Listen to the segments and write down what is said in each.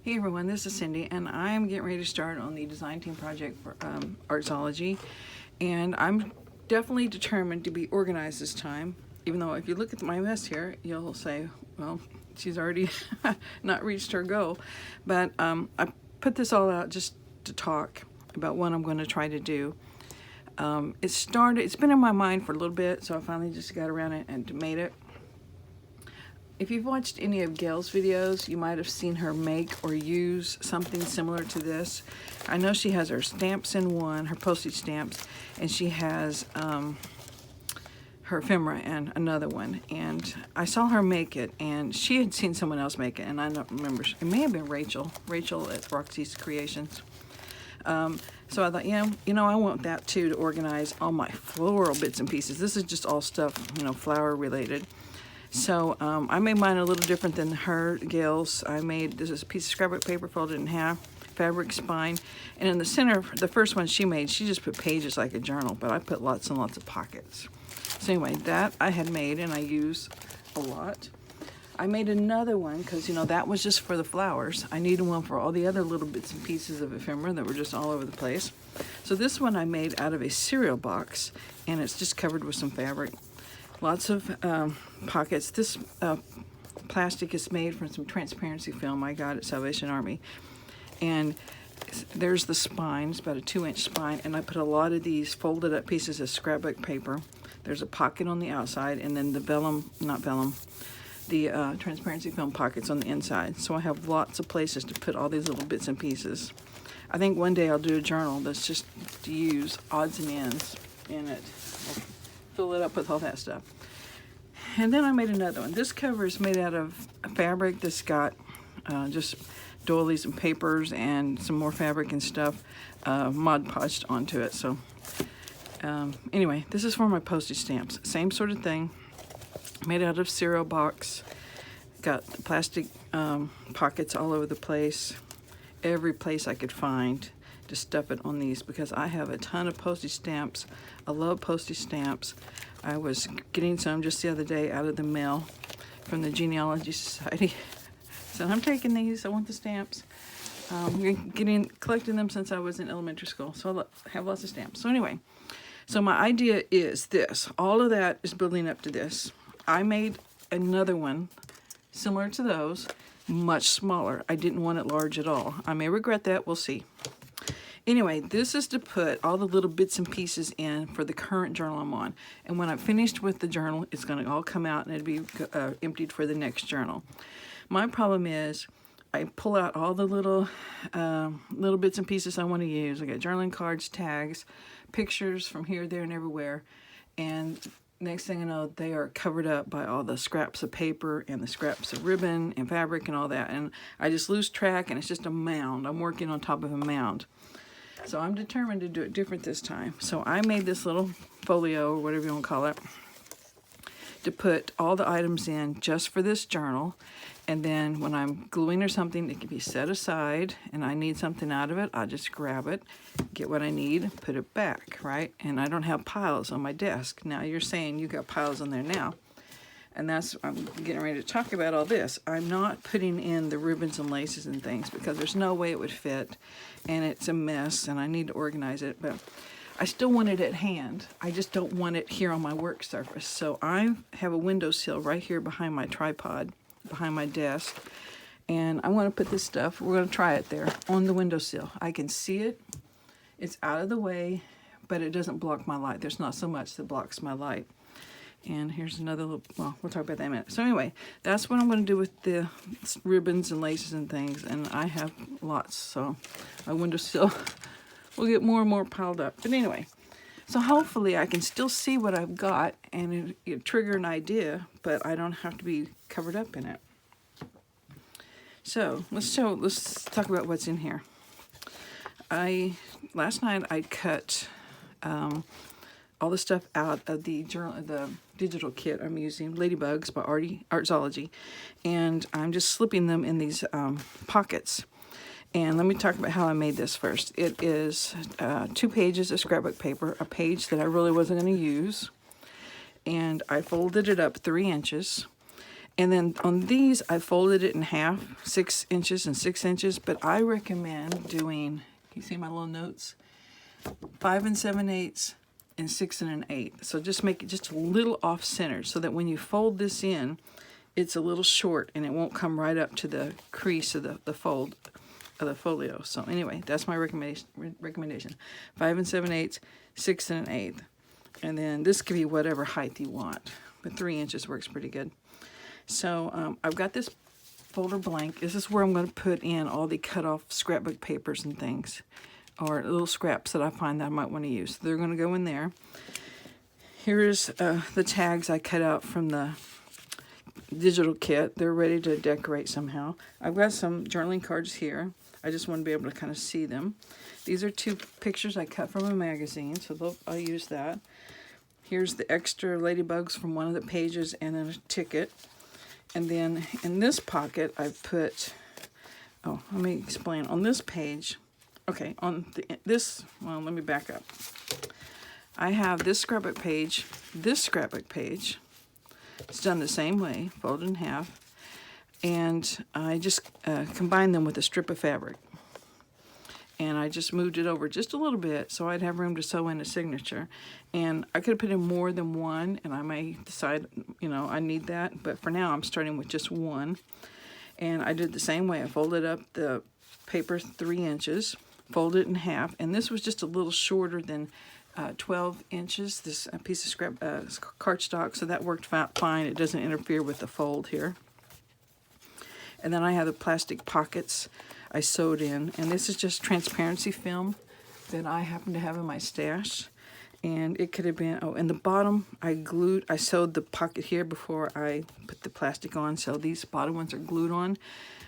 Hey everyone, this is Cindy, and I'm getting ready to start on the design team project for Artsology, and I'm definitely determined to be organized this time, even though if you look at my mess here, you'll say, well, she's already not reached her goal, but I put this all out just to talk about what I'm going to try to do. It's been in my mind for a little bit, so I finally just got around it and made it. If you've watched any of Gail's videos, you might have seen her make or use something similar to this. I know she has her stamps in one, her postage stamps, and she has her ephemera and another one. And I saw her make it, and she had seen someone else make it, and I don't remember. It may have been Rachel at Roxy's Creations. So I thought, yeah, I want that too, to organize all my floral bits and pieces. This is just all stuff, flower related. So I made mine a little different than Gail's. This is a piece of scrapbook paper folded in half, fabric spine, and in the center, the first one she made, she just put pages like a journal, but I put lots and lots of pockets. So anyway, that I had made and I use a lot. I made another one because, that was just for the flowers. I needed one for all the other little bits and pieces of ephemera that were just all over the place. So this one I made out of a cereal box, and it's just covered with some fabric. Lots of pockets. This plastic is made from some transparency film I got at Salvation Army. And there's the spine. It's about a 2-inch spine. And I put a lot of these folded up pieces of scrapbook paper. There's a pocket on the outside, and then the transparency film pockets on the inside. So I have lots of places to put all these little bits and pieces. I think one day I'll do a journal that's just to use odds and ends in it. Fill it up with all that stuff. And then I made another one. This cover is made out of fabric that's got just doilies and papers and some more fabric and stuff Mod Podged onto it. So anyway, this is for my postage stamps. Same sort of thing. Made out of cereal box. Got plastic pockets all over the place. Every place I could find to stuff it on these, because I have a ton of postage stamps. I love postage stamps. I was getting some just the other day out of the mail from the Genealogy Society. So I'm taking these. I want the stamps. Collecting them since I was in elementary school. So I have lots of stamps. So anyway, so my idea is this. All of that is building up to this. I made another one similar to those, much smaller. I didn't want it large at all. I may regret that. We'll see. Anyway, this is to put all the little bits and pieces in for the current journal I'm on. And when I'm finished with the journal, it's going to all come out and it'll be emptied for the next journal. My problem is I pull out all the little bits and pieces I want to use. I got journaling cards, tags, pictures from here, there, and everywhere. And next thing I know, they are covered up by all the scraps of paper and the scraps of ribbon and fabric and all that. And I just lose track, and it's just a mound. I'm working on top of a mound. So I'm determined to do it different this time. So I made this little folio, or whatever you want to call it, to put all the items in just for this journal. And then when I'm gluing or something, it can be set aside, and I need something out of it, I just grab it, get what I need, put it back, right? And I don't have piles on my desk. Now you're saying you got piles on there now. And I'm getting ready to talk about all this. I'm not putting in the ribbons and laces and things because there's no way it would fit, and it's a mess, and I need to organize it, but I still want it at hand. I just don't want it here on my work surface. So I have a windowsill right here behind my tripod, behind my desk, and I want to put this stuff, we're going to try it there, on the windowsill. I can see it. It's out of the way, but it doesn't block my light. There's not so much that blocks my light. And here's another little, well, we'll talk about that in a minute. So anyway, that's what I'm going to do with the ribbons and laces and things. And I have lots, so my windowsill will get more and more piled up. But anyway, so hopefully I can still see what I've got and it trigger an idea, but I don't have to be covered up in it. So let's talk about what's in here. Last night I cut all the stuff out of the digital kit I'm using, Ladybugs by Artsology, and I'm just slipping them in these pockets. And let me talk about how I made this first. It is 2 pages of scrapbook paper, a page that I really wasn't going to use, and I folded it up 3 inches, And then on these, I folded it in half, 6 inches and 6 inches, but I recommend doing, you see my little notes? 5 7/8 and 6 1/8. So just make it just a little off center so that when you fold this in, it's a little short and it won't come right up to the crease of the fold of the folio. So anyway, that's my recommendation. 5 7/8, 6 1/8. And then this could be whatever height you want, but 3 inches works pretty good. So I've got this folder blank. This is where I'm going to put in all the cut off scrapbook papers and things, or little scraps that I find that I might want to use. They're going to go in there. Here's the tags I cut out from the digital kit. They're ready to decorate somehow. I've got some journaling cards here. I just want to be able to kind of see them. These are 2 pictures I cut from a magazine, so I'll use that. Here's the extra ladybugs from one of the pages and then a ticket. And then in this pocket, I put, let me explain. On this page, okay, on this, well, let me back up. I have this scrapbook page, It's done the same way, folded in half. And I just combined them with a strip of fabric. And I just moved it over just a little bit so I'd have room to sew in a signature. And I could have put in more than one, and I may decide, I need that. But for now, I'm starting with just one. And I did the same way. I folded up the paper 3 inches, folded it in half, and this was just a little shorter than 12 inches, this piece of scrap cardstock, so that worked fine. It doesn't interfere with the fold here. And then I have the plastic pockets I sewed in, and this is just transparency film that I happen to have in my stash. And it could have been, in the bottom, I sewed the pocket here before I put the plastic on, so these bottom ones are glued on,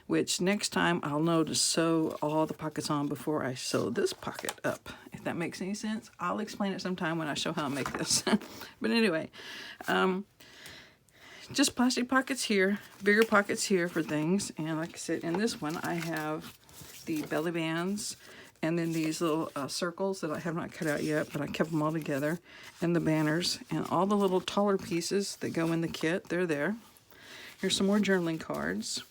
which next time I'll know to sew all the pockets on before I sew this pocket up, if that makes any sense. I'll explain it sometime when I show how I make this. But anyway, just plastic pockets here, bigger pockets here for things. And like I said, in this one, I have the belly bands, and then these little circles that I have not cut out yet, but I kept them all together, and the banners, and all the little taller pieces that go in the kit, they're there. Here's some more journaling cards.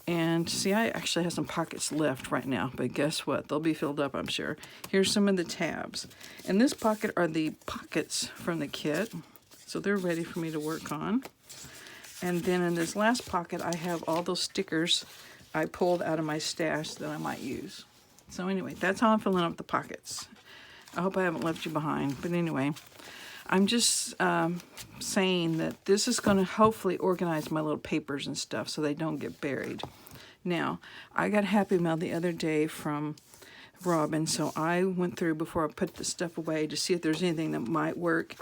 And see, I actually have some pockets left right now, but guess what? They'll be filled up, I'm sure. Here's some of the tabs. In this pocket are the pockets from the kit, so they're ready for me to work on. And then in this last pocket, I have all those stickers I pulled out of my stash that I might use. So anyway, that's how I'm filling up the pockets. I hope I haven't left you behind. But anyway, I'm just saying that this is going to hopefully organize my little papers and stuff so they don't get buried. Now, I got Happy Mail the other day from Robin, so I went through before I put the stuff away to see if there's anything that might work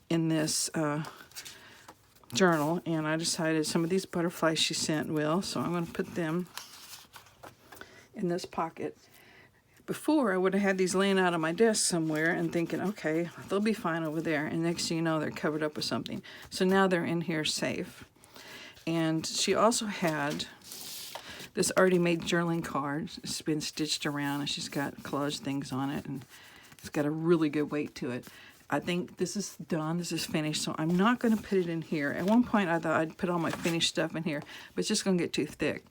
in this journal, and I decided some of these butterflies she sent will, so I'm going to put them in this pocket. Before, I would have had these laying out on my desk somewhere and thinking, okay, they'll be fine over there, and next thing you know, they're covered up with something. So now they're in here safe. And she also had this already made journaling card. It's been stitched around, and she's got collage things on it, and it's got a really good weight to it. I think this is done, this is finished, so I'm not going to put it in here. At one point I thought I'd put all my finished stuff in here, but it's just going to get too thick.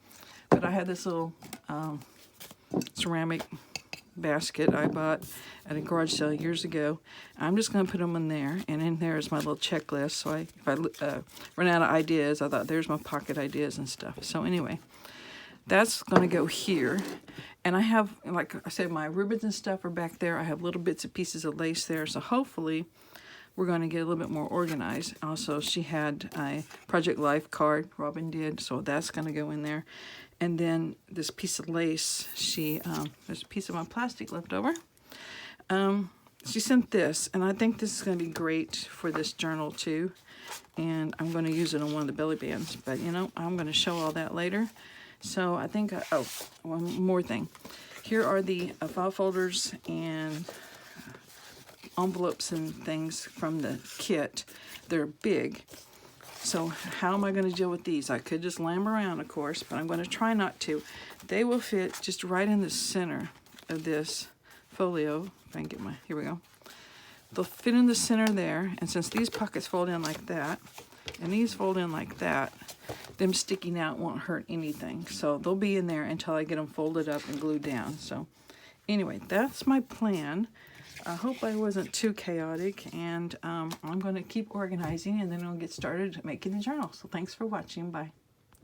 But I had this little ceramic basket I bought at a garage sale years ago. I'm just going to put them in there, and in there is my little checklist. So if I run out of ideas, I thought there's my pocket ideas and stuff. So anyway, that's going to go here. And I have, like I said, my ribbons and stuff are back there. I have little bits and pieces of lace there. So hopefully we're going to get a little bit more organized. Also, she had a Project Life card, Robin did, so that's going to go in there. And then this piece of lace, there's a piece of my plastic left over. She sent this, and I think this is going to be great for this journal too. And I'm going to use it on one of the belly bands, but I'm going to show all that later. So I think, one more thing. Here are the file folders and envelopes and things from the kit. They're big. So how am I going to deal with these? I could just lay them around, of course, but I'm going to try not to. They will fit just right in the center of this folio. If I can get here we go. They'll fit in the center there, and since these pockets fold in like that, And these fold in like that. Them sticking out won't hurt anything. So they'll be in there until I get them folded up and glued down. So anyway, that's my plan. I hope I wasn't too chaotic, and I'm going to keep organizing, and then I'll get started making the journal. So thanks for watching. Bye.